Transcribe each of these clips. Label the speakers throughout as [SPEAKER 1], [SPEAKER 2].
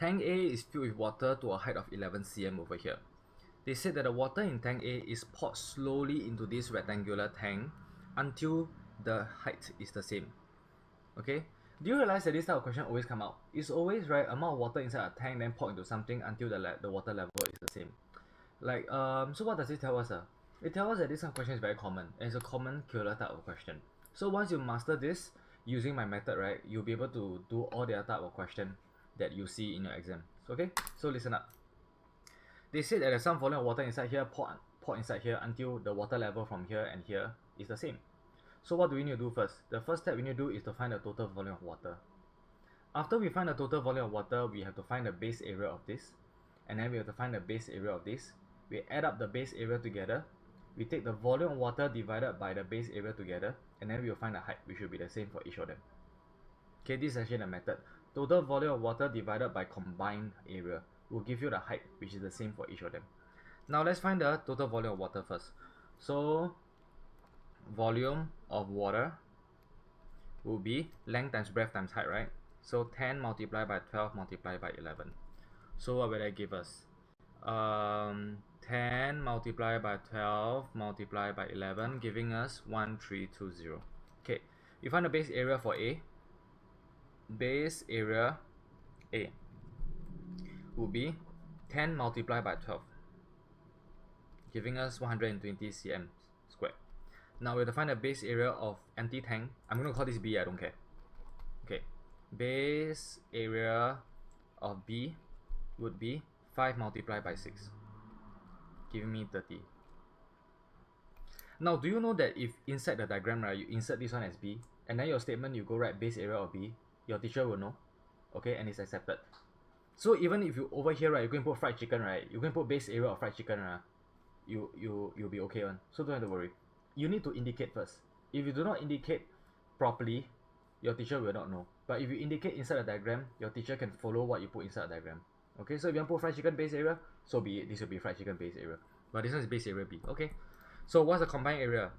[SPEAKER 1] tank A is filled with water to a height of 11 cm over here. They said that the water in tank A is poured slowly into this rectangular tank until the height is the same. Okay? Do you realize that this type of question always come out? It's always, right, amount of water inside a tank then poured into something until the water level is the same. Like, so what does it tell us? It tells us that this kind of question is very common, and it's a common killer type of question. So once you master this, using my method, right, you'll be able to do all the other type of question that you see in your exam. So, okay, so listen up. They said that there's some volume of water inside here, poured inside here until the water level from here and here is the same. So what do we need to do first? The first step we need to do is to find the total volume of water. After we find the total volume of water, we have to find the base area of this, and then we have to find the base area of this. We add up the base area together, we take the volume of water divided by the base area together, and then we will find the height, which will be the same for each of them. Okay, this is actually the method. Total volume of water divided by combined area will give you the height, which is the same for each of them. Now let's find the total volume of water first. So volume of water will be length times breadth times height, right? So 10 multiplied by 12 multiplied by 11. So what will that give us? 10 multiplied by 12 multiplied by 11, giving us 1320. Okay, you find the base area for A. Base area A will be 10 multiplied by 12, giving us 120 cm squared. Now we have to find the base area of empty tank. I'm going to call this B, I don't care. Okay, base area of B would be 5 multiplied by 6, giving me 30. Now, do you know that if inside the diagram, right, you insert this one as B, and then your statement you go write base area of B, your teacher will know, okay, and it's accepted. So even if you over here, right, you're going to put fried chicken, right, you're going to put base area of fried chicken, right, you'll be okay one. So don't have to worry. You need to indicate first. If you do not indicate properly, your teacher will not know. But if you indicate inside the diagram, your teacher can follow what you put inside the diagram. Okay, so if you want to put fried chicken base area, so be it. This will be fried chicken base area. But this one is base area B. Okay, so what's the combined area?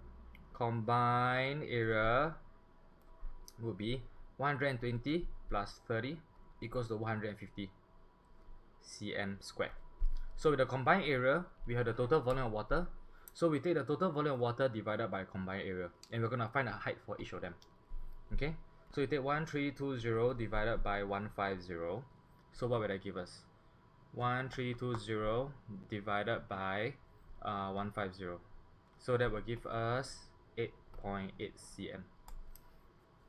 [SPEAKER 1] Combined area would be 120 plus 30 equals to 150 cm squared. So with the combined area, we have the total volume of water. So we take the total volume of water divided by combined area, and we're going to find a height for each of them. Okay, so you take 1320 divided by 150. So what will that give us? 1320 divided by 150. So that will give us 8.8 cm.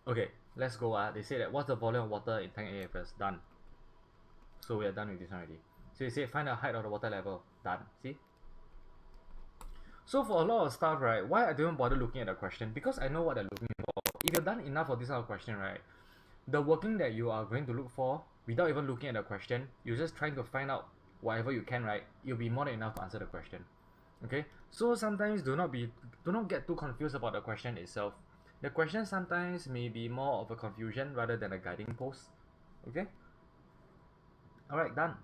[SPEAKER 1] Okay, let's go. They say that what's the volume of water in tank A first? Done. So we are done with this one already. So you say find the height of the water level. Done. See? So for a lot of stuff, right, why I don't bother looking at the question? Because I know what they're looking for. If you've done enough of this kind of question, right, the working that you are going to look for, without even looking at the question, you're just trying to find out whatever you can, right, you'll be more than enough to answer the question. Okay? So sometimes do not get too confused about the question itself. The question sometimes may be more of a confusion rather than a guiding post. Okay? Alright, done.